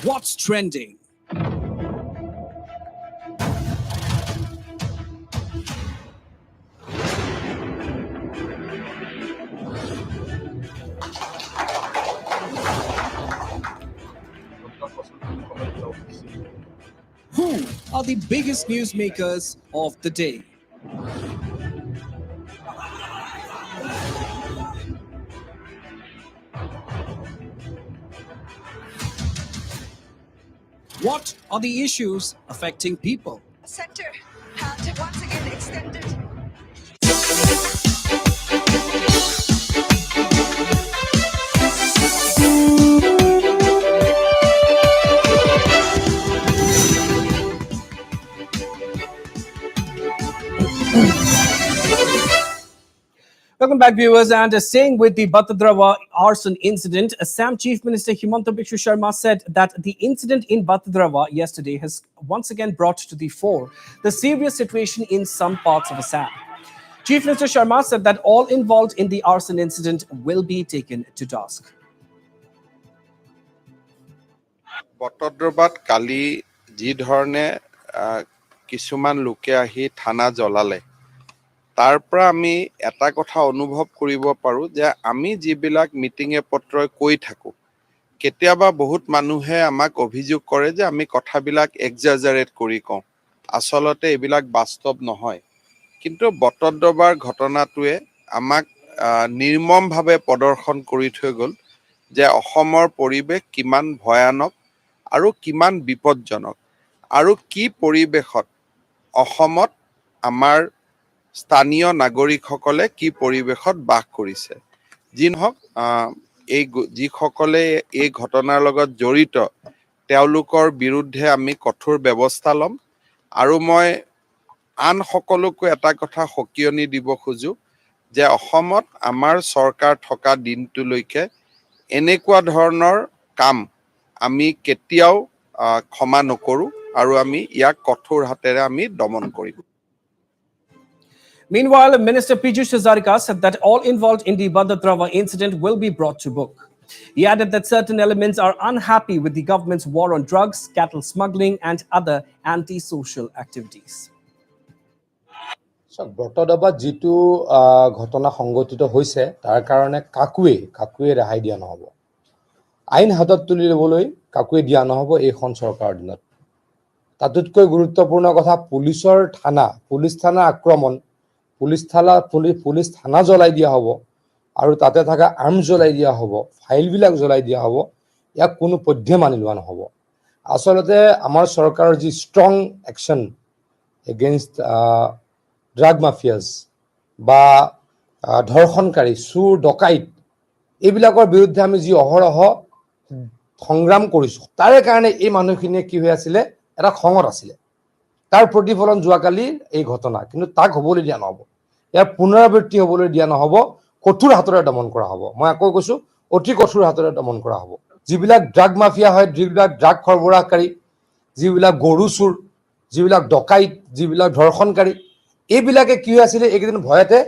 What's trending? Who are the biggest newsmakers of the day? What are the issues affecting people? Center hand once again extended. Welcome back, viewers. And staying with the Batadrawa arson incident, Assam Chief Minister Himanta Biswa Sharma said that the incident in Batadrawa yesterday has once again brought to the fore the serious situation in some parts of Assam. Chief Minister Sharma said that all involved in the arson incident will be taken to task. বটদ্ৰবাত কালি যি ধৰণে কিছুমান লোকে আহি থানা জ্বলালে তাৰ পৰা আমি এটা কথা অনুভৱ কৰিব পাৰো যে আমি যিবিলাক মিটিঙে পত্ৰই কৈ থাকো কেতিয়াবা বহুত মানুহে আমাক অভিযোগ কৰে যে আমি কথাবিলাক এক্সাজাৰেট কৰি কওঁ আসলতে এইবিলাক বাস্তৱ নহয় কিন্তু বটদ্ৰবাৰ ঘটনাটোৱে আমাক নিৰ্মমভাৱে প্ৰদৰ্শন কৰি থৈ গ'ল যে অসমৰ পৰিৱেশ কিমান ভয়ানক আৰু কিমান বিপদজনক আৰু কি পৰিৱেশত অসমত আমাৰ স্থানীয় নাগৰিকসকলে কি পৰিৱেশত বাস কৰিছে যি নহওক এই যিসকলে এই ঘটনাৰ লগত জড়িত তেওঁলোকৰ বিৰুদ্ধে আমি কঠোৰ ব্যৱস্থা ল'ম আৰু মই আন সকলোকে এটা কথা সকিয়নি দিব খোজো যে অসমত আমাৰ চৰকাৰ থকা দিনটোলৈকে এনেকুৱা ধৰণৰ কাম আমি কেতিয়াও ক্ষমা নকৰো আৰু আমি ইয়াক কঠোৰ হাতেৰে আমি দমন কৰিম Meanwhile, Minister Piyush Hazarika said that all involved in the Batadrawa incident will be brought to book. He added that certain elements are unhappy with the government's war on drugs, cattle smuggling, and other anti-social activities. বটদ্ৰবাত যিটো ঘটনা সংঘটিত হৈছে তাৰ কাৰণে কাকুৱে ৰেহাই দিয়া নহ'ব আইন হাতত তুলি ল'বলৈ কাকুৱে দিয়া নহ'ব এইখন চৰকাৰৰ দিনত তাতোতকৈ গুৰুত্বপূৰ্ণ কথা পুলিচ থানা আক্ৰমণ পুলিচ থানা জ্বলাই দিয়া হ'ব আৰু তাতে থকা আৰ্ম জ্বলাই দিয়া হ'ব ফাইলবিলাক জ্বলাই দিয়া হ'ব ইয়াক কোনো পধ্যে মানি লোৱা নহ'ব আচলতে আমাৰ চৰকাৰৰ যি ষ্ট্ৰং একশ্যন এগেইনষ্ট ড্ৰাগ মাফিয়াজ বা ধৰ্ষণকাৰী চুৰ ডকাইত এইবিলাকৰ বিৰুদ্ধে আমি যি অহৰহ সংগ্ৰাম কৰিছোঁ তাৰে কাৰণে এই মানুহখিনিয়ে কি হৈ আছিলে এটা খঙত আছিলে তাৰ প্ৰতিফলন যোৱাকালি এই ঘটনা কিন্তু তাক হ'বলৈ দিয়া নহ'ব ইয়াৰ পুনৰাবৃত্তি হ'বলৈ দিয়া নহ'ব কঠোৰ হাতেৰে দমন কৰা হ'ব মই আকৌ কৈছো অতি কঠোৰ হাতেৰে দমন কৰা হ'ব যিবিলাক ড্ৰাগ মাফিয়া হয় যিবিলাক ড্ৰাগ সৰবৰাহকাৰী যিবিলাক গৰু চুৰ যিবিলাক ডকাইত যিবিলাক ধৰ্ষণকাৰী এইবিলাকে কি হৈ আছিলে এইকেইদিন ভয়তে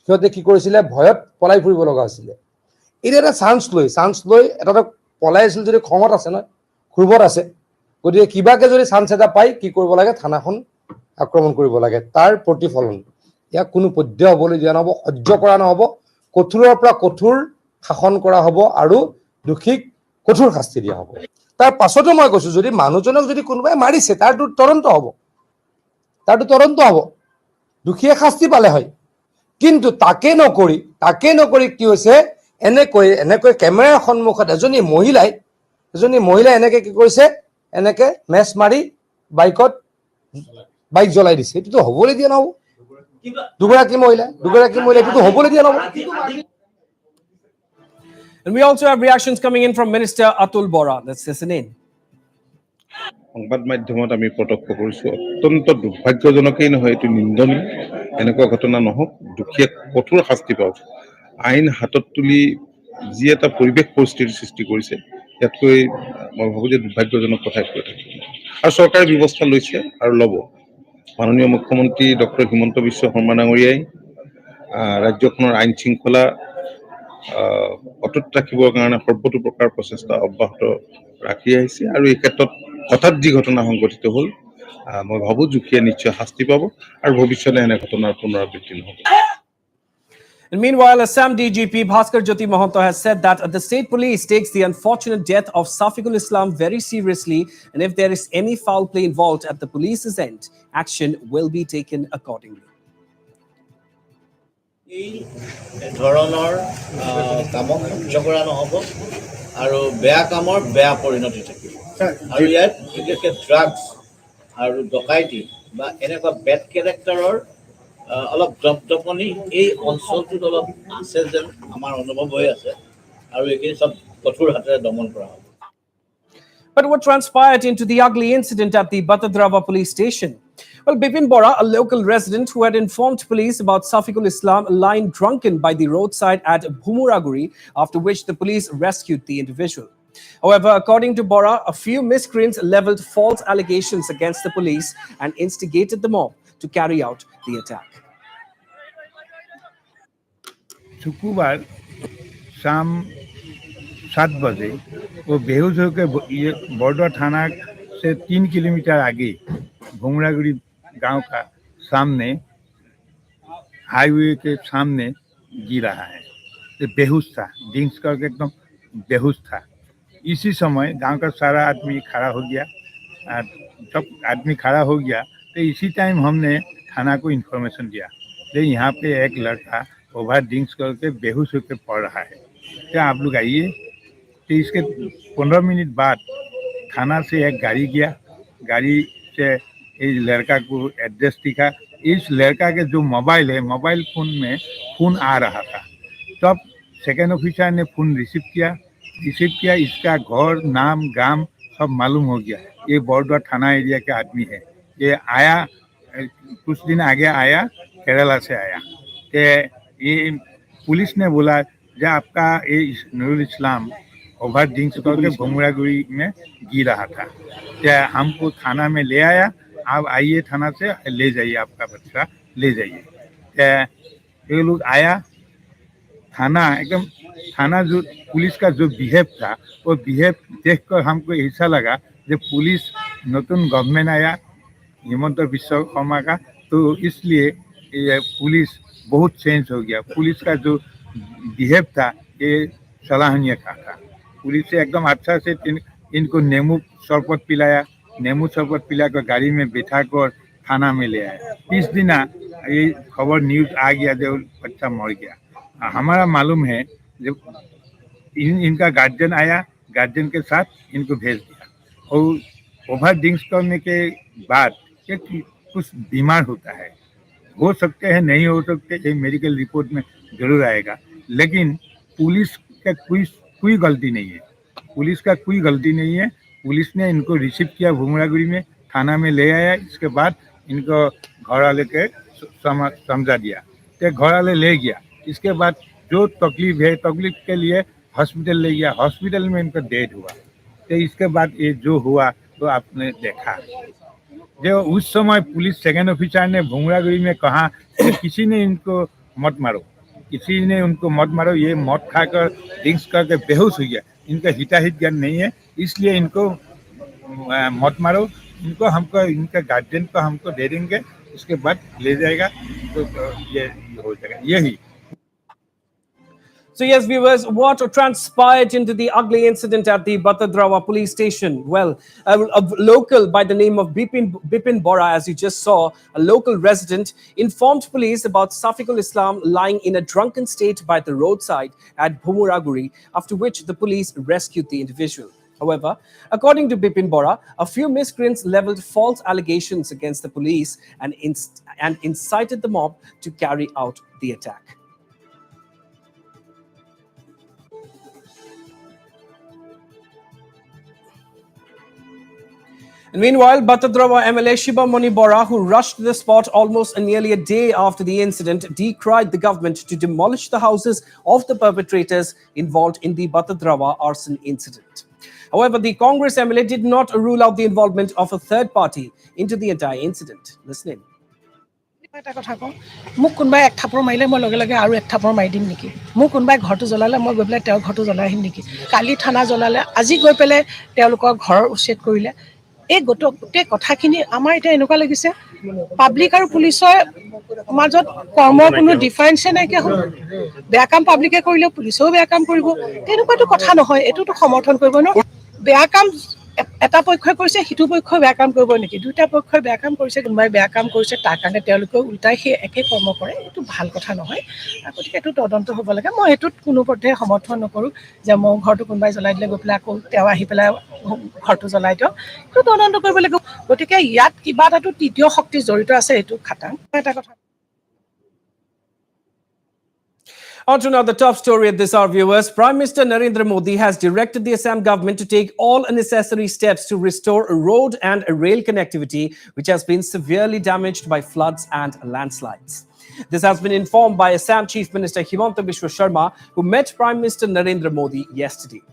সিহঁতে কি কৰিছিলে ভয়ত পলাই ফুৰিব লগা হৈছিলে এতিয়া এটা চান্স লৈ এটা পলাই আছিল যদি খঙত আছে নহয় ক্ষোভত আছে গতিকে কিবাকে যদি চান্স এটা পাই কি কৰিব লাগে থানাখন আক্ৰমণ কৰিব লাগে তাৰ প্ৰতিফলন ইয়াক কোনো পধ্যে হ'বলৈ দিয়া নহ'ব সহ্য কৰা নহ'ব কঠোৰৰ পৰা কঠোৰ শাসন কৰা হ'ব আৰু দোষীক কঠোৰ শাস্তি দিয়া হ'ব তাৰ পাছতো মই কৈছো যদি মানুহজনক যদি কোনোবাই মাৰিছে তাৰটো তদন্ত হ'ব দোষীয়ে শাস্তি পালে হয় কিন্তু তাকে নকৰি কি হৈছে এনেকৈ কেমেৰাৰ সন্মুখত এজনী মহিলাই এনেকৈ কি কৰিছে এনেকৈ মেচ মাৰি বাইক জ্বলাই দিছে এইটোতো হ'বলৈ দিয়া নহ'ব দুগৰাকী মহিলা এইটোতো হ'বলৈ দিয়া নহ'ব And we also have reactions coming in from Minister Atul Bora. Let's listen in. সংবাদ মাধ্যমত আমি প্ৰত্যক্ষ কৰিছোঁ অত্যন্ত দুৰ্ভাগ্যজনকেই নহয় এইটো নিন্দনীয় এনেকুৱা ঘটনা নহওক দুখীয়ে কঠোৰ শাস্তি পাওক আইন হাতত তুলি যি এটা পৰিস্থিতিৰ সৃষ্টি কৰিছে ইয়াতকৈ মই ভাবোঁ যে দুৰ্ভাগ্যজনক কথা কৈ থাকিব আৰু চৰকাৰে ব্যৱস্থা লৈছে আৰু ল'ব মাননীয় মুখ্যমন্ত্ৰী ডক্টৰ হিমন্ত বিশ্ব শৰ্মা ডাঙৰীয়াই ৰাজ্যখনৰ আইন শৃংখলা অটুট ৰাখিবৰ কাৰণে সৰ্বতো প্ৰকাৰ প্ৰচেষ্টা অব্যাহত ৰাখি আহিছে আৰু এই ক্ষেত্ৰত হঠাৎ যি ঘটনা সংঘটিত হ'ল মই ভাবোঁ দুখীয়ে নিশ্চয় শাস্তি পাব আৰু ভৱিষ্যতে এনে ঘটনাৰ পুনৰাবৃত্তি নহ'ব। And meanwhile, Assam DGP Bhaskar Jyoti Mohanto has said that the state police takes the unfortunate death of Safiqul Islam very seriously, and if there is any foul play involved at the police's end, action will be taken accordingly. এই ধৰণৰ কামক সহ্য কৰা নহ'ব আৰু বেয়া কামৰ বেয়া পৰিণতি থাকিব আৰু ইয়াত বিশেষকৈ ড্ৰাগছ আৰু ডকাইতি বা এনেকুৱা বেড কেৰেক্টাৰৰ অলপ দপদপনি এই অঞ্চলটোত অলপ আছে যেন আমাৰ অনুভৱ হৈ আছে আৰু এইখিনি চব কঠোৰ হাতেৰে দমন কৰা হ'ব। But what transpired into the ugly incident at the Batadrawa police station? Well, Bipin Bora, a local resident who had informed police about Safiqul Islam lying drunken by the roadside at Bhumuraguri, after which the police rescued the individual. However, according to Bora, a few miscreants leveled false allegations against the police and instigated the mob to carry out the attack. शुक्रवार शाम 7 बजे वो बेहोश होकर ये border थाना से 3 kilometre आगे भुमरागुड़ी गांव का सामने हाईवे के सामने गिरा है। ये बेहोश था, ड्रिंक्स करके एकदम बेहोश था। इसी समय गांव का सारा आदमी खड़ा हो गया। जब आदमी खड़ा हो गया तो इसी टाइम हमने थाना को इन्फॉर्मेशन दिया कि यहाँ पे एक लड़का ओवर ड्रिंक्स करके बेहोश होकर पड़ रहा है, क्या आप लोग आइए। तो इसके 15 मिनट बाद थाना से एक गाड़ी गया, गाड़ी से इस लड़का को एड्रेस दिखा। इस लड़का के जो मोबाइल है, मोबाइल फ़ोन में फ़ोन आ रहा था। तब सेकेंड ऑफिसर ने फ़ोन रिसीव किया, इसका घर नाम गांव सब मालूम हो गया। ये बॉर्डर थाना एरिया के आदमी है। ये आया कुछ दिन आगे आया, केरला से आया। तो ये पुलिस ने बोला जो आपका ये नूरुल इस्लाम ओवर ड्रिंक्स करके भुमरागुड़ी में गिर रहा था, क्या हमको थाना में ले आया। आप आइए थाना से ले जाइए, आपका बच्चा ले जाइए। क्या ये लोग आया थाना, एकदम थाना जो पुलिस का जो बिहेव था वो बिहेव देखकर हमको ऐसा लगा जो पुलिस नতুन गवर्नमेंट आया हिमंत विश्व शर्मा का, तो इसलिए ये पुलिस बहुत चेंज हो गया। पुलिस का जो बिहेव था ये सराहनीय था। पुलिस से एकदम अच्छा से इनको नींबू शरबत पिलाया, नींबू शरबत पिलाकर गाड़ी में बैठा कर थाना में ले आया। इस दिन ये खबर न्यूज आ गया जो बच्चा मर गया। हमारा मालूम है जब इनका गार्जियन आया, गार्जियन के साथ इनको भेज दिया। और ओवर ड्रिंक्स करने के बाद कुछ बीमार होता है, हो सकते हैं नहीं हो सकते, ये मेडिकल रिपोर्ट में जरूर आएगा। लेकिन पुलिस का कोई गलती नहीं है, पुलिस का कोई गलती नहीं है। पुलिस ने इनको रिसीव किया, भुमरागुड़ी में थाना में ले आया। इसके बाद इनको घर वाले के समझा दिया, तो घर वाले ले गया। इसके बाद जो तकलीफ है, तकलीफ के लिए हॉस्पिटल ले गया, हॉस्पिटल में इनका डेथ हुआ। तो इसके बाद ये जो हुआ तो आपने देखा जो उस समय पुलिस सेकेंड ऑफिसर ने भुमरागुड़ी में कहा कि किसी ने इनको मत मारो, किसी ने उनको मत मारो, ये मत खाकर ड्रिंक्स करके बेहोश हो गया, इनका हिताहित ज्ञान नहीं है, इसलिए इनको मत मारो, इनको हमको इनका गार्जियन को हमको दे देंगे, उसके बाद ले जाएगा तो ये हो जाएगा यही। So yes, viewers, what transpired into the ugly incident at the Batadrawa police station? Well, a local by the name of Bipin Bora, as you just saw, a local resident, informed police about Safiqul Islam lying in a drunken state by the roadside at Bhumuraguri, after which the police rescued the individual. However, according to Bipin Bora, a few miscreants leveled false allegations against the police and incited the mob to carry out the attack. And meanwhile, Batadrawa MLA Shiba Moni Bora, who rushed to the spot almost nearly a day after the incident, decried the government to demolish the houses of the perpetrators involved in the Batadrawa arson incident. However, the Congress MLA did not rule out the involvement of a third party into the entire incident. Listen in. এটা কথা কওঁ, মোক কোনোবাই এক থাপৰ মাৰিলে মই লগে লগে আৰু এক থাপৰ মাৰি দিম নেকি? মোক কোনোবাই ঘৰটো জ্বলালে মই গৈ পেলাই তেওঁৰ ঘৰটো জ্বলাই আহিম নেকি? কালি থানা জ্বলালে, আজি গৈ পেলাই তেওঁলোকৰ ঘৰ উচ্ছেদ কৰিলে। এই গোটেই কথাখিনি আমাৰ এতিয়া এনেকুৱা লাগিছে, পাব্লিক আৰু পুলিচৰ মাজত কৰ্মৰ কোনো ডিফাৰেঞ্চে নাইকিয়া হ'ল। বেয়া কাম পাব্লিকে কৰিলেও পুলিচেও বেয়া কাম কৰিব, তেনেকুৱাতো কথা নহয়। এইটোতো সমৰ্থন কৰিব ন। বেয়া কাম এটা পক্ষই কৰিছে, সিটো পক্ষই বেয়া কাম কৰিব নেকি? দুটা পক্ষই বেয়া কাম কৰিছে, কোনোবাই বেয়া কাম কৰিছে, তাৰ কাৰণে তেওঁলোকেও ওলোটাই সেই একে কৰ্ম কৰে। এইটো ভাল কথা নহয়। গতিকে এইটো তদন্ত হ'ব লাগে। মই এইটোত কোনো পধ্যে সমৰ্থন নকৰোঁ যে মোৰ ঘৰটো কোনোবাই জ্বলাই দিলে গৈ পেলাই আকৌ তেওঁ আহি পেলাই ঘৰটো জ্বলাই দিয়ক। সেইটো তদন্ত কৰিব লাগিব। গতিকে ইয়াত কিবা এটাতো তৃতীয় শক্তি জড়িত আছে, এইটো খাটাং এটা কথা। On to now the top story at this hour, viewers. Prime Minister Narendra Modi has directed the Assam government to take all necessary steps to restore road and rail connectivity, which has been severely damaged by floods and landslides. This has been informed by Assam Chief Minister Himanta Biswa Sharma, who met Prime Minister Narendra Modi yesterday.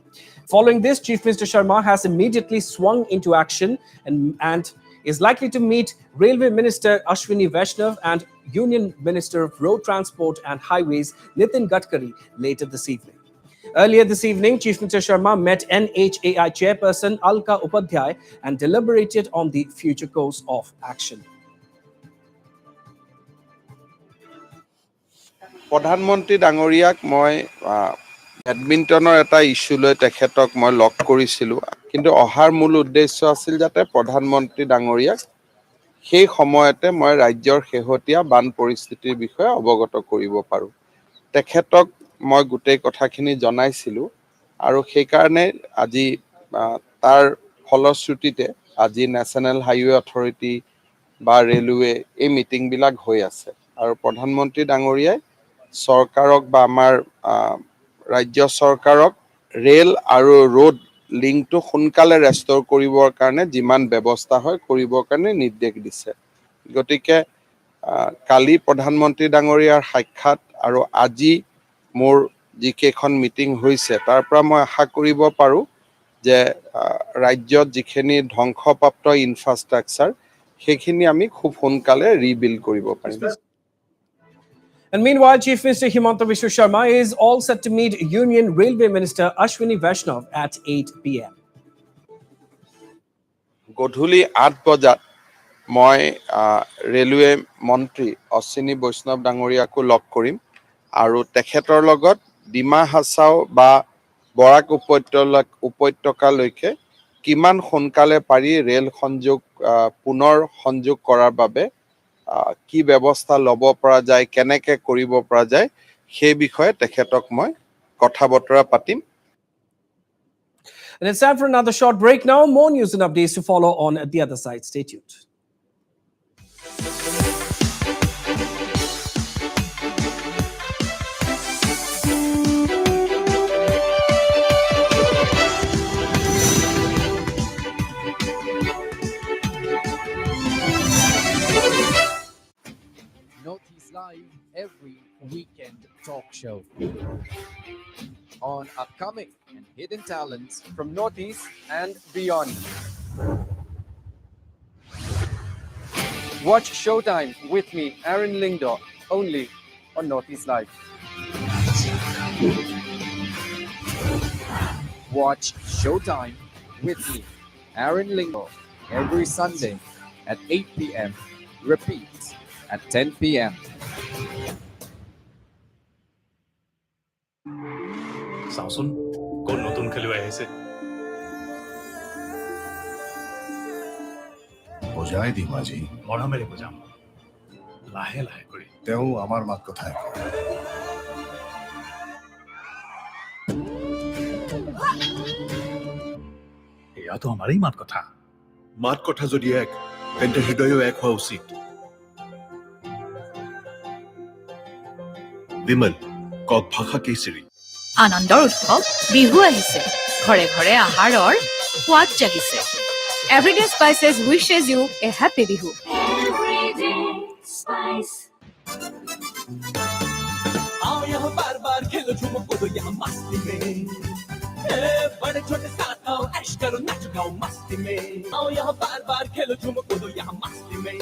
Following this, Chief Minister Sharma has immediately swung into action and is likely to meet Railway Minister Ashwini Vaishnav and Union Minister of Road Transport and Highways Nitin Gadkari later this evening. Earlier this evening, Chief Minister Sharma met NHAI Chairperson Alka Upadhyay and deliberated on the future course of action. প্ৰধানমন্ত্ৰী ডাঙৰীয়াক মই বেডমিণ্টনৰ এটা issue লৈ তেখেতক মই log কৰিছিলোঁ, কিন্তু অহাৰ মূল উদ্দেশ্য আছিল যাতে প্ৰধানমন্ত্ৰী ডাঙৰীয়াক সেই সময়তে মই ৰাজ্যৰ শেহতীয়া বান পৰিস্থিতিৰ বিষয়ে অৱগত কৰিব পাৰোঁ। তেখেতক মই গোটেই কথাখিনি জনাইছিলোঁ আৰু সেইকাৰণে আজি তাৰ ফলশ্ৰুতিতে আজি নেশ্যনেল হাইৱে অথৰিটি বা ৰেলৱে এই মিটিংবিলাক হৈ আছে। আৰু প্ৰধানমন্ত্ৰী ডাঙৰীয়াই চৰকাৰক বা আমাৰ ৰাজ্য চৰকাৰক ৰেল আৰু ৰোড লিংকটো সোনকালে ৰেষ্টৰ কৰিবৰ কাৰণে যিমান ব্যৱস্থা হয় কৰিবৰ কাৰণে নিৰ্দেশ দিছে। গতিকে কালি প্ৰধানমন্ত্ৰী ডাঙৰীয়াৰ সাক্ষাৎ আৰু আজি মোৰ যিকেইখন মিটিং হৈছে তাৰ পৰা মই আশা কৰিব পাৰোঁ যে ৰাজ্যত যিখিনি ধ্বংসপ্ৰাপ্ত ইনফ্ৰাষ্ট্ৰাকচাৰ সেইখিনি আমি খুব সোনকালে ৰিবিল্ড কৰিব পাৰিম। And meanwhile, Chief Minister Himanta Biswa Sharma is all set to meet Union Railway Minister Ashwini Vaishnav at 8 p.m. গধূলি 8 বজাত মই ৰেলৱে মন্ত্ৰী অশ্বিনী বৈষ্ণৱ ডাঙৰীয়াকো লগ কৰিম আৰু তেখেতৰ লগত ডিমা হাছাও বা বৰাক উপত্যকালৈকে কিমান সোনকালে পাৰি ৰেল সংযোগ পুনৰ সংযোগ কৰাৰ বাবে কি ব্যৱস্থা ল'ব পৰা যায়, কেনেকৈ কৰিব পৰা যায় সেই বিষয়ে তেখেতক মই কথা বতৰা পাতিম। And it's time for another short break now. More news and updates to follow on the other side. Stay tuned. Northeast Live every weekend talk show on upcoming and hidden talents from Northeast and beyond. Watch Showtime with me, Aaron Lingdor, only on Northeast Live. Watch Showtime with me, Aaron Lingdor, every Sunday at 8 p.m. Repeat at 10 p.m. চাওচোন কোন নতুন খেলুৱৈ আহিছে। বজাই দিম আজি, মৰমেৰে বজাম, লাহে লাহে কৰি। তেওঁ আমাৰ মাত কথাই এয়াতো আমাৰেই মাত কথা। মাত কথা যদি এক, তেন্তে হৃদয়ো এক হোৱা উচিত। বিমল কক ভাষা কেচৰি। আনন্দৰ উৎসৱ বিহু আহিছে, ঘৰে ঘৰে আহাৰৰ সোৱাদ জাগিছে। Everyday Spices wishes you a happy Bihu. Everyday Spice. आओ यहाँ बार बार खेलो झूमो कूदो यहाँ मस्ती में, बड़े छोटे साथ आओ ऐश करो नाचो गाओ मस्ती में। आओ यहाँ बार बार खेलो झूमो कूदो यहाँ मस्ती में।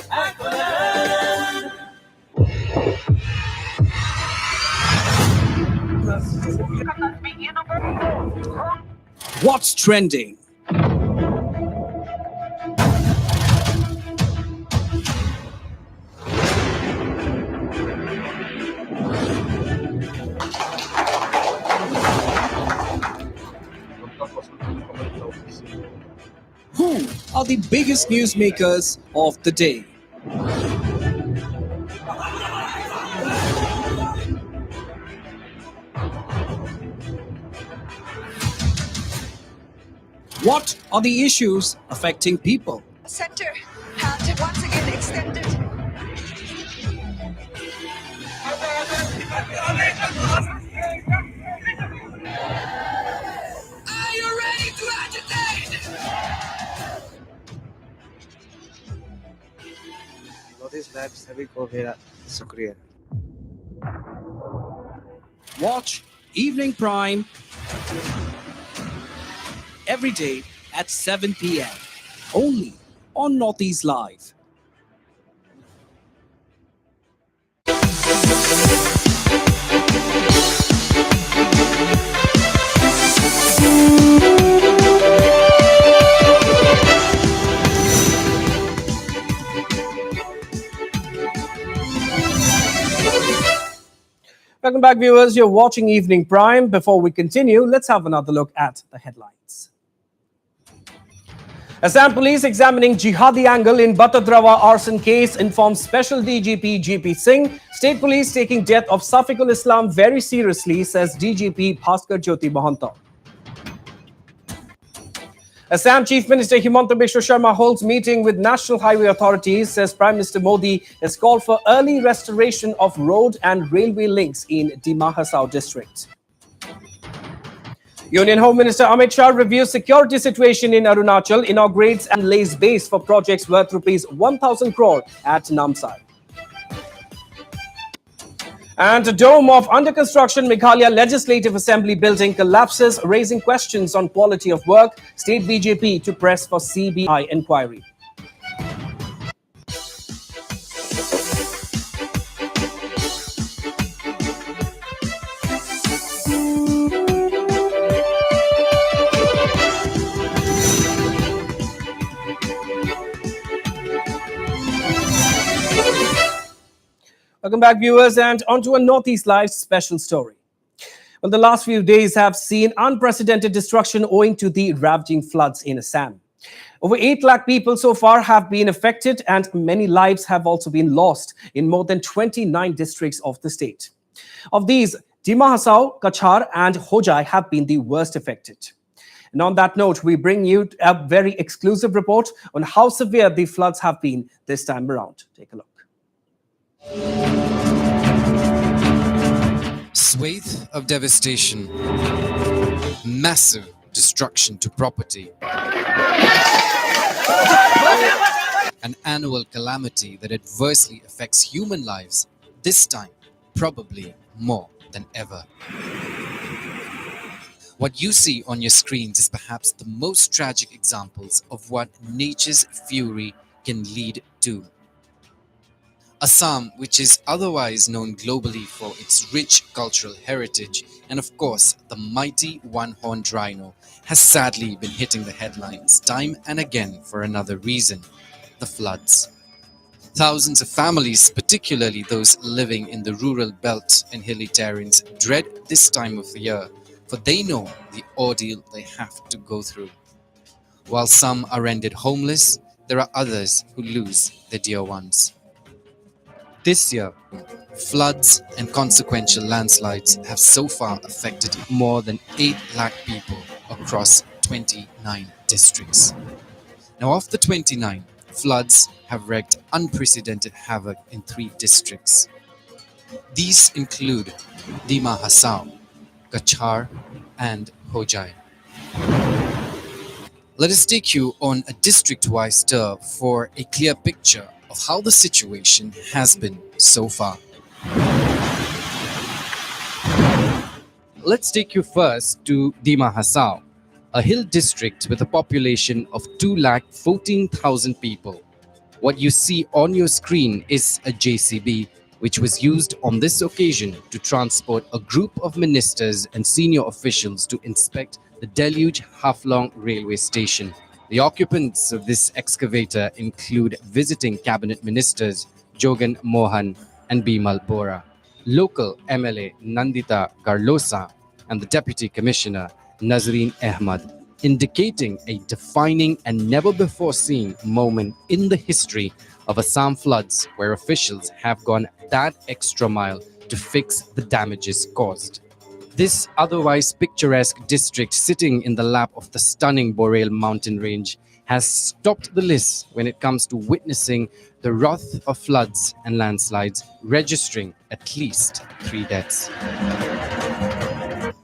What's trending? Who are the biggest newsmakers of the day? What are the issues affecting people? Center hand once again extended. Are you ready to agitate? Watch Evening Prime every day at 7 p.m. only on Northeast Live. Welcome back, viewers. You're watching Evening Prime. Before we continue, let's have another look at the headlines. Assam police examining jihadi angle in Batadrawa arson case informs Special DGP GP Singh. State police taking death of Safiqul Islam very seriously, says DGP Bhaskar Jyoti Mahanta. Assam Chief Minister Himanta Biswa Sharma holds meeting with National Highway Authorities, says Prime Minister Modi has called for early restoration of road and railway links in Dima Hasao district. Union Home Minister Amit Shah reviews security situation in Arunachal, inaugurates and lays base for projects worth rupees 1,000 crore at Namsai. And a dome of under construction Meghalaya Legislative Assembly building collapses, raising questions on quality of work. State BJP to press for CBI inquiry. Welcome back, viewers, and onto a Northeast Live special story. Well, the last few days have seen unprecedented destruction owing to the ravaging floods in Assam. Over 8 lakh people so far have been affected, and many lives have also been lost in more than 29 districts of the state. Of these, Dima Hasao, Kachar, and Hojai have been the worst affected. And on that note, we bring you a very exclusive report on how severe the floods have been this time around. Take a look. Swathe of devastation, massive destruction to property, an annual calamity that adversely affects human lives, this time probably more than ever. What you see on your screens is perhaps the most tragic examples of what nature's fury can lead to. Assam, which is otherwise known globally for its rich cultural heritage and of course the mighty one-horned rhino, has sadly been hitting the headlines time and again for another reason: the floods. Thousands of families, particularly those living in the rural belt and hilly terrains, dread this time of the year, for they know the ordeal they have to go through. While some are rendered homeless, there are others who lose their dear ones. This year, floods and consequential landslides have so far affected more than 8 lakh people across 29 districts. Now, of the 29, floods have wreaked unprecedented havoc in 3 districts. These include Dima Hasao, Kachar, and Hojai. Let us take you on a district-wise tour for a clear picture of how the situation has been so far. Let's take you first to Dima Hasao, a hill district with a population of 2,14,000 people. What you see on your screen is a JCB which was used on this occasion to transport a group of ministers and senior officials to inspect the Deluge Haflong railway station. The occupants of this excavator include visiting cabinet ministers Jogan Mohan and Bimal Bora, local MLA Nandita Garlosa, and the Deputy Commissioner Nazreen Ahmad, indicating a defining and never before seen moment in the history of Assam floods where officials have gone that extra mile to fix the damages caused. This otherwise picturesque district sitting in the lap of the stunning Boreal mountain range has topped the list when it comes to witnessing the wrath of floods and landslides, registering at least 3 deaths.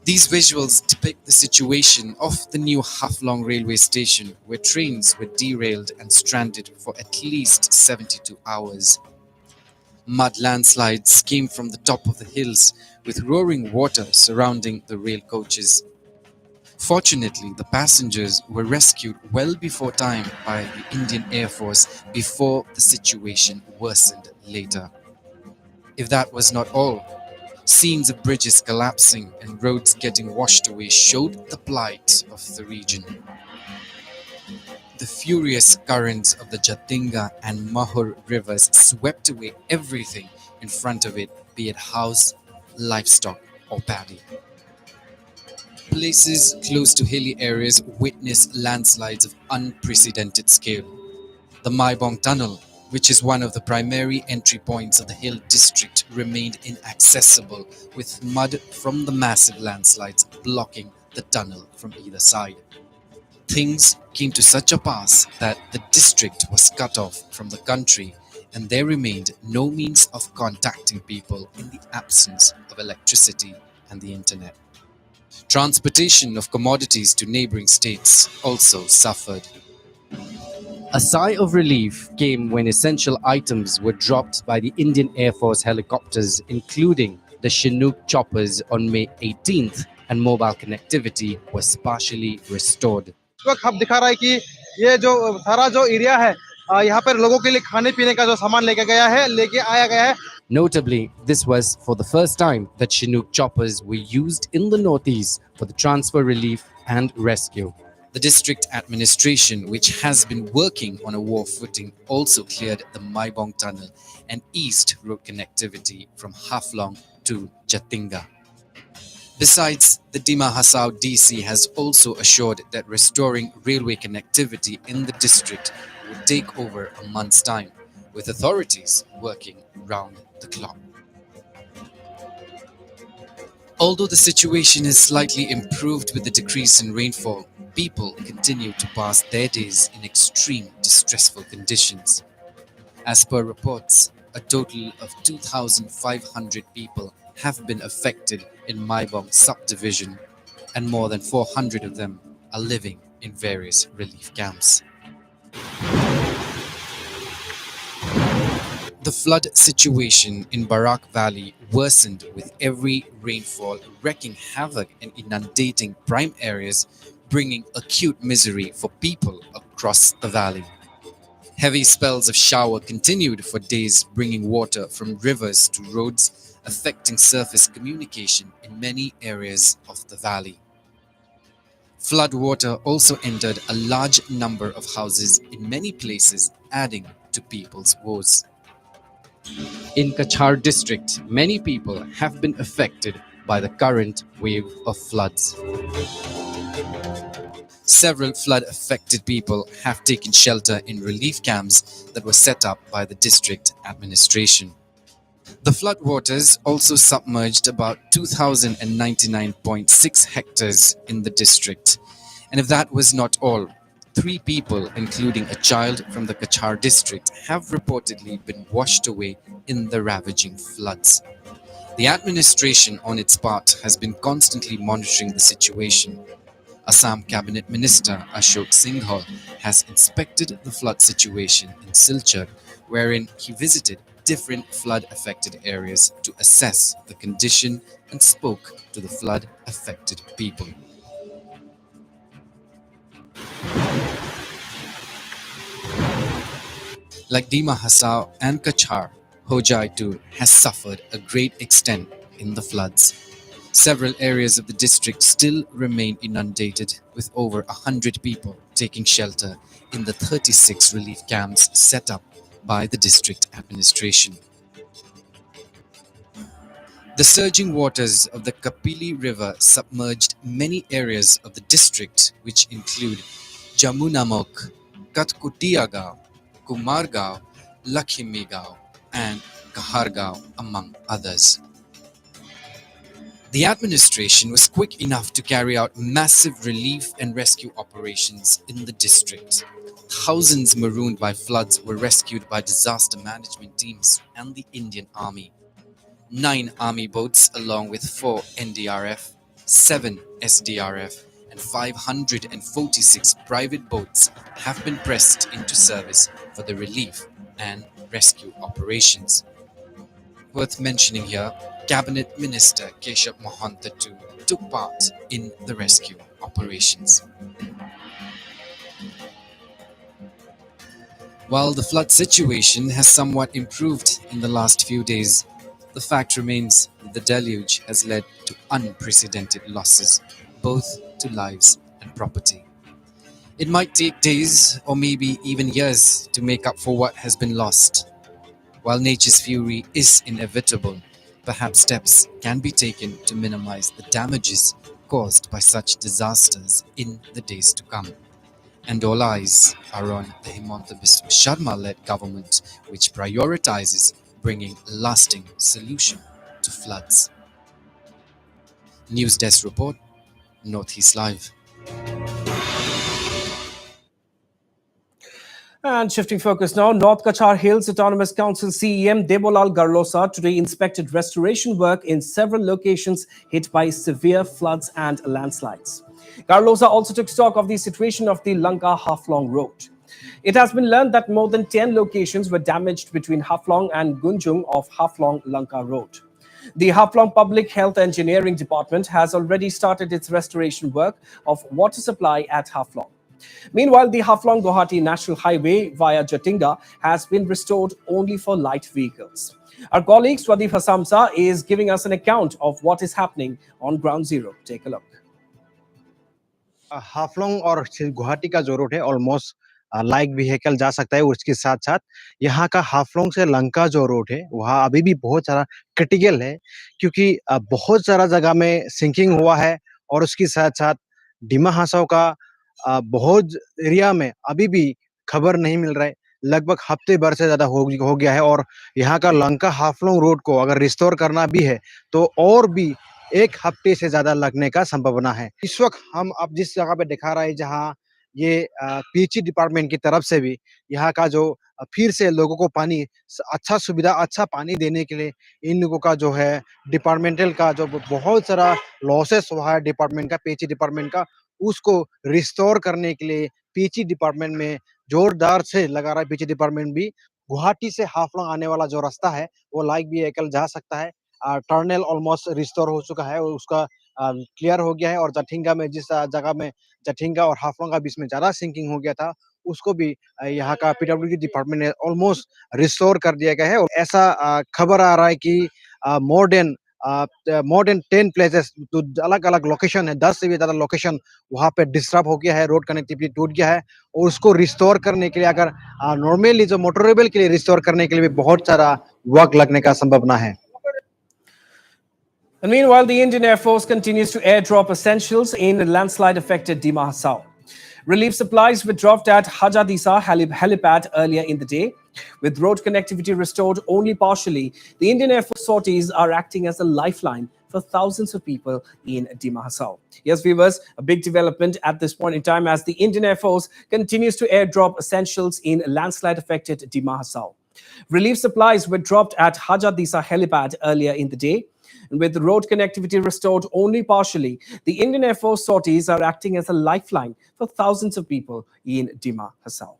These visuals depict the situation of the new Haflong railway station where trains were derailed and stranded for at least 72 hours. Mud landslides came from the top of the hills with roaring water surrounding the rail coaches. Fortunately, the passengers were rescued well before time by the Indian Air Force before the situation worsened later. If that was not all, scenes of bridges collapsing and roads getting washed away showed the plight of the region. The furious currents of the Jatinga and Mahur rivers swept away everything in front of it, be it house, livestock, or paddy. Places close to hilly areas witnessed landslides of unprecedented scale. The Maibong Tunnel, which is one of the primary entry points of the hill district, remained inaccessible, with mud from the massive landslides blocking the tunnel from either side. Things came to such a pass that the district was cut off from the country, and there remained no means of contacting people in the absence of electricity and the internet. Transportation of commodities to neighboring states also suffered. A sigh of relief came when essential items were dropped by the Indian Air Force helicopters, including the Chinook choppers on May 18th, and mobile connectivity was partially restored. इस वक्त हम दिखा रहा है कि ये जो सारा जो एरिया है यहाँ पर लोगों के लिए खाने पीने का जो सामान लेके आया गया है. Notably, this was for the first time that Chinook choppers were used in the northeast for the transfer relief and rescue. The district administration, which has been working on a war footing, also cleared the Maibong Tunnel and eased road connectivity from Haflong to Jatinga. Besides, the Dima Hasao DC has also assured that restoring railway connectivity in the district will take over a month's time, with authorities working round the clock. Although the situation is slightly improved with the decrease in rainfall, people continue to pass their days in extreme distressful conditions. As per reports, a total of 2,500 people have been affected in Maibong subdivision, and more than 400 of them are living in various relief camps. The flood situation in Barak Valley worsened with every rainfall, wreaking havoc and inundating prime areas, bringing acute misery for people across the valley. Heavy spells of shower continued for days, bringing water from rivers to roads, affecting surface communication in many areas of the valley. Flood water also entered a large number of houses in many places, adding to people's woes. In Kachar district, many people have been affected by the current wave of floods. Several flood-affected people have taken shelter in relief camps that were set up by the district administration. The floodwaters also submerged about 2,099.6 hectares in the district. And if that was not all, 3 people, including a child from the Kachar district, have reportedly been washed away in the ravaging floods. The administration, on its part, has been constantly monitoring the situation. Assam Cabinet Minister Ashok Singhal has inspected the flood situation in Silchar, wherein he visited different flood-affected areas to assess the condition and spoke to the flood-affected people. Like Dima Hasao and Kachar, Hojai too has suffered a great extent in the floods. Several areas of the district still remain inundated, with over 100 people taking shelter in the 36 relief camps set up by the district administration. The surging waters of the Kapili River submerged many areas of the district, which include Jamunamok, Katkutiagao, Kumargao, Lakhimigao, and Kahargao, among others. The administration was quick enough to carry out massive relief and rescue operations in the district. Thousands marooned by floods were rescued by disaster management teams and the Indian Army. 9 Army boats, along with 4 NDRF, 7 SDRF, and 546 private boats, have been pressed into service for the relief and rescue operations. Worth mentioning here, Cabinet Minister Keshav Mahanta too took part in the rescue operations. While the flood situation has somewhat improved in the last few days, the fact remains that the deluge has led to unprecedented losses, both to lives and property. It might take days or maybe even years to make up for what has been lost. While nature's fury is inevitable, perhaps steps can be taken to minimize the damages caused by such disasters in the days to come. And all eyes are on the Himanta Biswa Sharma-led government, which prioritizes bringing a lasting solution to floods. News Desk Report, Northeast Live. And shifting focus now, North Kachar Hills Autonomous Council CEM Debolal Garlosa today inspected restoration work in several locations hit by severe floods and landslides. Garlosa also took stock of the situation of the Lanka Haflong Road. It has been learned that more than 10 locations were damaged between Haflong and Gunjung of Haflong Lanka Road. The Haflong Public Health Engineering Department has already started its restoration work of water supply at Haflong. Meanwhile, the Haflong-Guwahati National Highway via Jatinga has been restored only for light vehicles. Our colleague Swadeep Hasamsa is giving us an account of what is happening on Ground Zero. Take a look. Haflong और गुवाहाटी का जो road है almost light vehicle जा सकता है। उसके साथ साथ यहाँ का हाफलोंग से लंका जो रोड है वहाँ अभी भी बहुत सारा क्रिटिकल है, क्योंकि बहुत सारा जगह में सिंकिंग हुआ है और उसके साथ साथ डिमा हासाव का बहुत एरिया में अभी भी खबर नहीं मिल रहा है। लगभग हफ्ते भर से ज्यादा हो गया है और यहाँ का लंका हाफलोंग रोड को अगर रिस्टोर करना भी है तो और भी 1 हफ्ते से ज्यादा लगने का संभावना है। इस वक्त हम अब जिस जगह पे दिखा रहे हैं जहाँ ये पीएचई डिपार्टमेंट की तरफ से भी यहाँ का जो फिर से लोगों को पानी अच्छा सुविधा अच्छा पानी देने के लिए इन लोगों का जो है डिपार्टमेंटल का जो बहुत सारा लॉसेस हुआ है डिपार्टमेंट का पीएचई डिपार्टमेंट का, उसको रिस्टोर करने के लिए पीएचई डिपार्टमेंट में जोरदार से लगा रहा है। पीएचई डिपार्टमेंट भी गुवाहाटी से हाफलोंग आने वाला जो रास्ता है वो लाइट व्हीकल जा सकता है। टर्नल ऑलमोस्ट रिस्टोर हो चुका है और उसका क्लियर हो गया है और जठिंगा में जिस जगह में जठिंगा और हाफलोंग का बीच में ज्यादा सिंकिंग हो गया था उसको भी यहाँ का पीडब्ल्यूडी डिपार्टमेंट ने ऑलमोस्ट रिस्टोर कर दिया गया है। और ऐसा खबर आ रहा है कि मोर देन 10 प्लेसेस तो अलग अलग लोकेशन है, 10 से भी ज्यादा लोकेशन वहाँ पे डिस्टर्ब हो गया है, रोड कनेक्टिविटी टूट गया है और उसको रिस्टोर करने के लिए अगर नॉर्मली जो मोटरेबल के लिए रिस्टोर करने के लिए भी बहुत सारा वक्त लगने का संभावना है। And meanwhile, the Indian Air Force continues to airdrop essentials in landslide-affected Dima Hasao. Relief supplies were dropped at Hajadisa helipad earlier in the day. With road connectivity restored only partially, the Indian Air Force sorties are acting as a lifeline for thousands of people in Dima Hasao. Yes, viewers, a big development at this point in time as the Indian Air Force continues to airdrop essentials in landslide-affected Dima Hasao. Relief supplies were dropped at Hajadisa helipad earlier in the day. And with the road connectivity restored only partially, the Indian Air Force sorties are acting as a lifeline for thousands of people in Dima Hasao.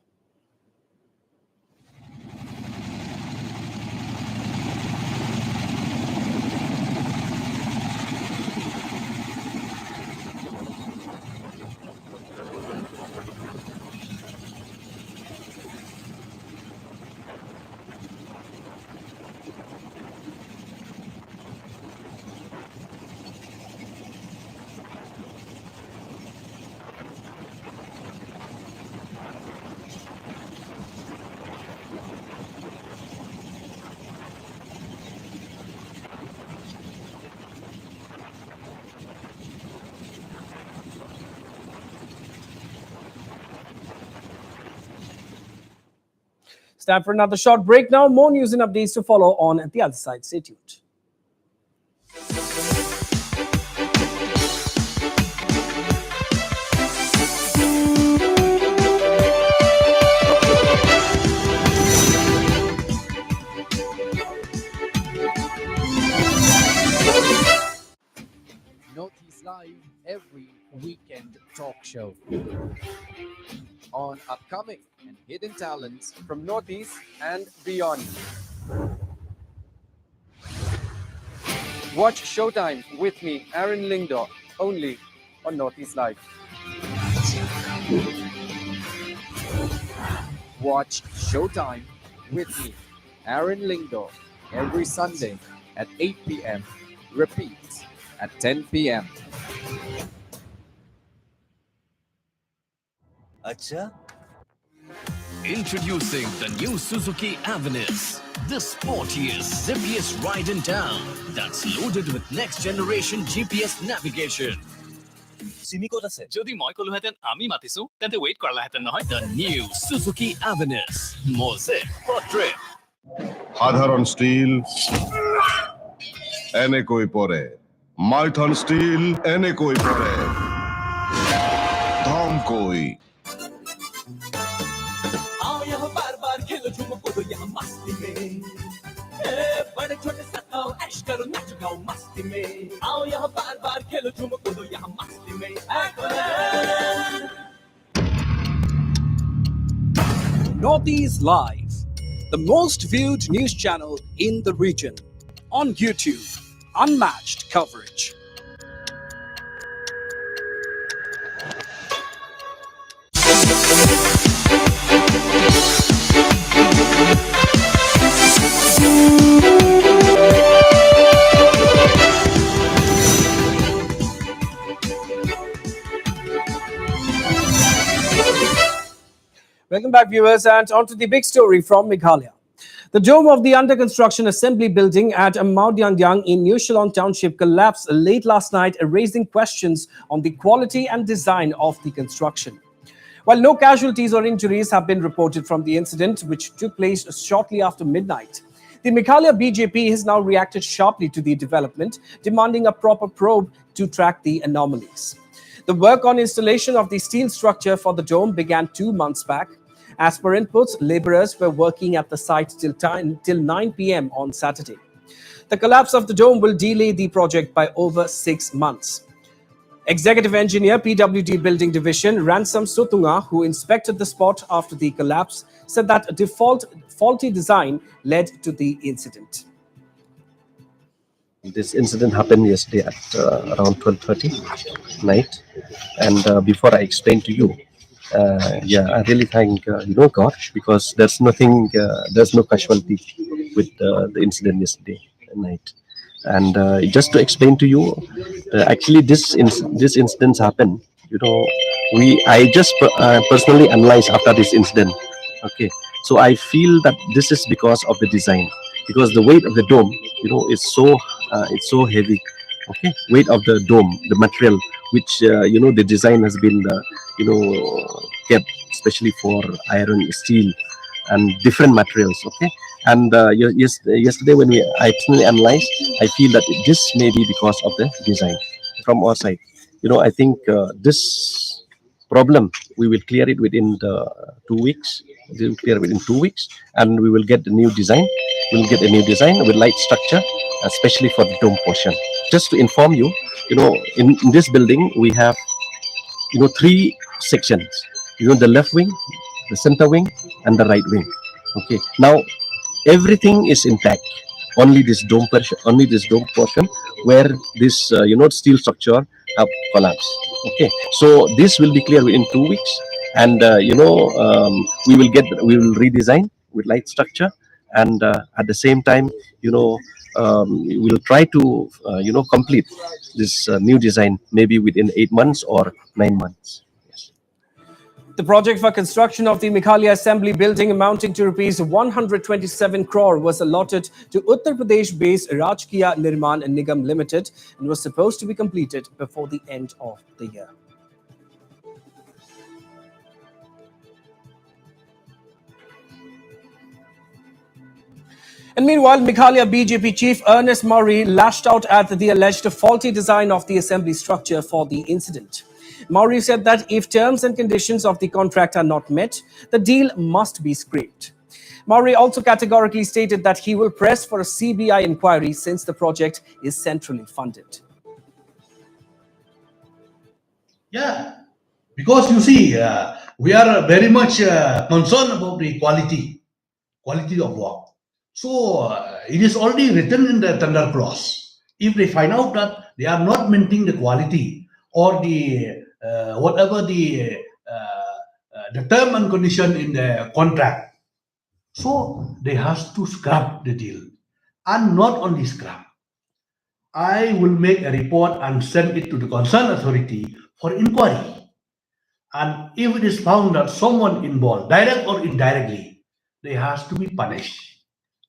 time for another short break now. More news and updates to follow on the other side. Stay tuned. Northeast Live every weekend talk show on upcoming and hidden talents from Northeast and beyond. Watch Showtime with me, Aaron Lingdor, only on Northeast Live. Watch Showtime with me, Aaron Lingdor, every Sunday at 8 p.m. Repeat at 10 p.m. Acha? Introducing the new Suzuki Avenir, the sportiest, zippiest ride in town that's loaded with next generation GPS navigation. চিমি ক'ত আছে যদি মই ক'লোহেঁতেন আমি মাতিছো তেন্তে wait কৰালাহেঁতেন নহয় The new Suzuki Avenir, Mose for trip. সাধারণ still এনেকৈ পৰে মাইথন স্টিল এনেকৈ পৰে ধমকৈ आओ यहाँ बार बार खेलो झूमो कूदो यहाँ मस्ती में बड़े छोटे सताओ ऐश करो नाचो गाओ मस्ती में आओ यहाँ बार बार खेलो झूमो कूदो यहाँ मस्ती में Northeast Live, the most viewed news channel in the region. On YouTube, unmatched coverage. Welcome back, viewers, and on to the big story from Meghalaya. The dome of the under-construction assembly building at Maodiangyang in New Shillong Township collapsed late last night, raising questions on the quality and design of the construction. While no casualties or injuries have been reported from the incident, which took place shortly after midnight, the Meghalaya BJP has now reacted sharply to the development, demanding a proper probe to track the anomalies. The work on installation of the steel structure for the dome began 2 months back. As per inputs, laborers were working at the site till 9 p.m. on Saturday. The collapse of the dome will delay the project by over 6 months. Executive Engineer, PWD Building Division, Ransom Sotunga, who inspected the spot after the collapse, said that a faulty design led to the incident. This incident happened yesterday at around 12:30 night, and before I explain to you, I really thank God, because there's no casualty with the incident yesterday night. And just to explain to you, actually this incidents happened. I just personally analyzed after this incident. Okay, so I feel that this is because of the design, because the weight of the dome, is it's so heavy. Okay, weight of the dome, the material which the design has been kept especially for iron, steel, and different materials. Okay, and yesterday when I personally analyzed, I feel that this may be because of the design from our side. I think this problem we will clear it within the 2 weeks. We will clear it within 2 weeks, and we will get the new design. We will get a new design with light structure, especially for the dome portion. Just to inform you, in this building we have 3 sections. The left wing, the center wing, and the right wing. Okay, now everything is intact. Only this dome portion where this steel structure have collapsed. Okay, so this will be clear within 2 weeks, and we will redesign with light structure, and at the same time, we will try to complete this new design maybe within 8 months or 9 months. The project for construction of the Meghalaya Assembly building amounting to rupees 127 crore was allotted to Uttar Pradesh-based Rajkiya Nirman Nigam Limited and was supposed to be completed before the end of the year. And meanwhile, Meghalaya BJP chief Ernest Murray lashed out at the alleged faulty design of the assembly structure for the incident. Murray said that if terms and conditions of the contract are not met, the deal must be scrapped. Murray also categorically stated that he will press for a CBI inquiry since the project is centrally funded. Yeah, because you see, we are very much concerned about the quality of work. So it is already written in the tender clause. If they find out that they are not maintaining the quality or the whatever the term and condition in the contract, so they have to scrap the deal, and not only scrap. I will make a report and send it to the concerned authority for inquiry. And if it is found that someone involved, direct or indirectly, they has to be punished.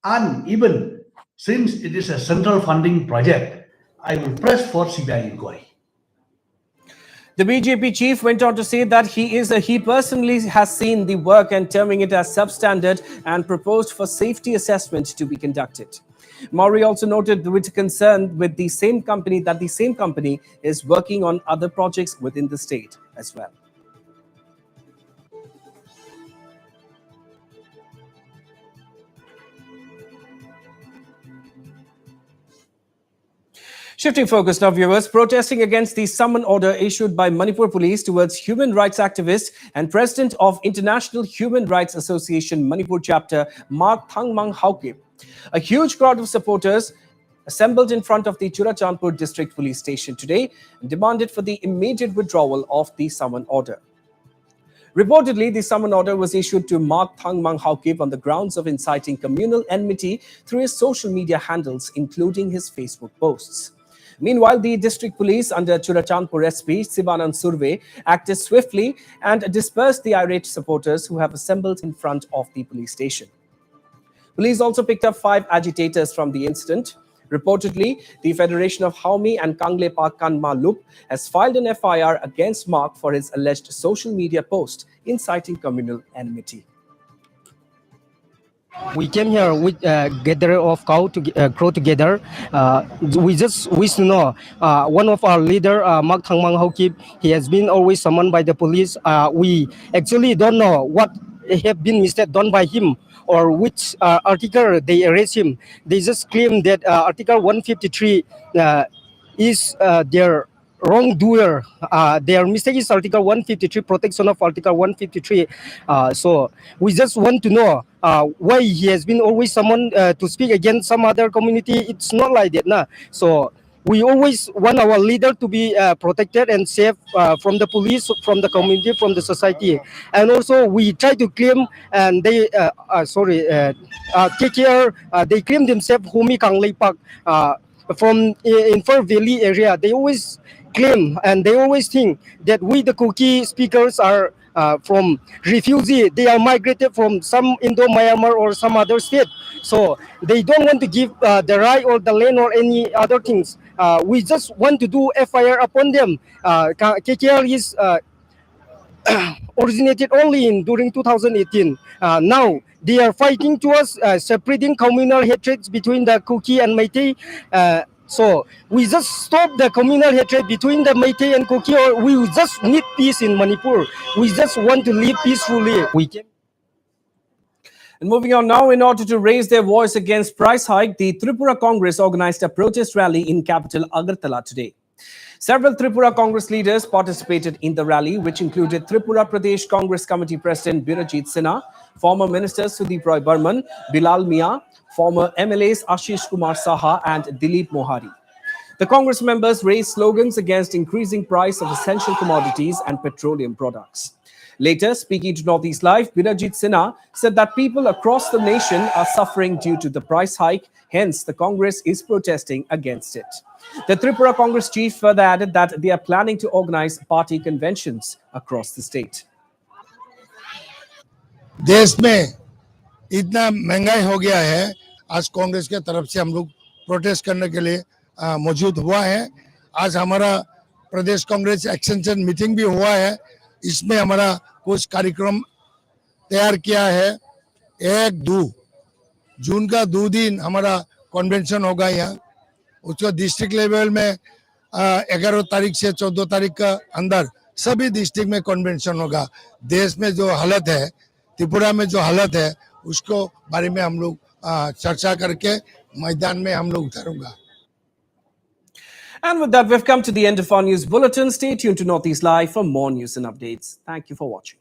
And even since it is a central funding project, I will press for CBI inquiry. The BJP chief went on to say that he personally has seen the work and terming it as substandard and proposed for safety assessment to be conducted. Murray also noted with concern with the same company that the same company is working on other projects within the state as well. Shifting focus now, viewers, protesting against the summon order issued by Manipur police towards human rights activist and president of International Human Rights Association Manipur chapter, Mark Thangmang Haukip. A huge crowd of supporters assembled in front of the Churachandpur district police station today and demanded for the immediate withdrawal of the summon order. Reportedly, the summon order was issued to Mark Thangmang Haukip on the grounds of inciting communal enmity through his social media handles, including his Facebook posts. Meanwhile, the district police under Churachandpur SP, Sivanand Surve, acted swiftly and dispersed the irate supporters who have assembled in front of the police station. Police also picked up 5 agitators from the incident. Reportedly, the Federation of Haumi and Kangle Kanma Lup has filed an FIR against Mark for his alleged social media post inciting communal enmity. We came here with gathering of cow to grow together. We just wish to know one of our leader, Mark Thangmang Haukip, he has been always summoned by the police. We actually don't know what have been mistake done by him or which article they arrest him. They just claim that Article 153 is their wrongdoer. Their mistake is Article 153, protection of Article 153. So we just want to know why he has been always summoned to speak against some other community. It's not like that, nah. So we always want our leader to be protected and safe from the police, from the community, from the society. And also we try to claim, and they, KKR, they claim themselves Humi Kanglei Park from in Fur Valley area. They always claim and they always think that we the Kuki speakers are from refugee. They are migrated from some Indo-Myanmar or some other state. So they don't want to give the right or the land or any other things. We just want to do FIR upon them. KKR is originated only during 2018. Now they are fighting to us, spreading communal hatreds between the Kuki and Meitei. So we just stop the communal hatred between the Meitei and Kuki, or we just need peace in Manipur. We just want to live peacefully. And moving on now, in order to raise their voice against price hike, the Tripura Congress organized a protest rally in capital Agartala today. Several Tripura Congress leaders participated in the rally, which included Tripura Pradesh Congress Committee President Birajit Sinha, former Ministers Sudeep Roy Burman, Bilal Mia, former MLAs Ashish Kumar Saha and Dilip Mohari. The Congress members raised slogans against increasing price of essential commodities and petroleum products. Later, speaking to Northeast Live, Birajit Sinha said that people across the nation are suffering due to the price hike, hence the Congress is protesting against it. The Tripura Congress chief further added that they are planning to organize party conventions across the state. देश में इतना महंगाई हो गया है, आज कांग्रेस के तरफ से हम लोग प्रोटेस्ट करने के लिए मौजूद हुआ है। आज हमारा प्रदेश कांग्रेस एक्सटेंशन मीटिंग भी हुआ है। इसमें हमारा कुछ कार्यक्रम तैयार किया है। 1, 2 जून का 2 दिन हमारा कन्वेंशन होगा यहाँ, उसको डिस्ट्रिक्ट लेवल में 11 तारीख से 14 तारीख का अंदर सभी डिस्ट्रिक्ट में कन्वेंशन होगा। देश में जो हालत है, त्रिपुरा में जो हालत है, उसको बारे में हम लोग चर्चा करके मैदान में हम लोग उतारूंगा। And with that, we've come to the end of our news bulletin. Stay tuned to Northeast Live for more news and updates. Thank you for watching.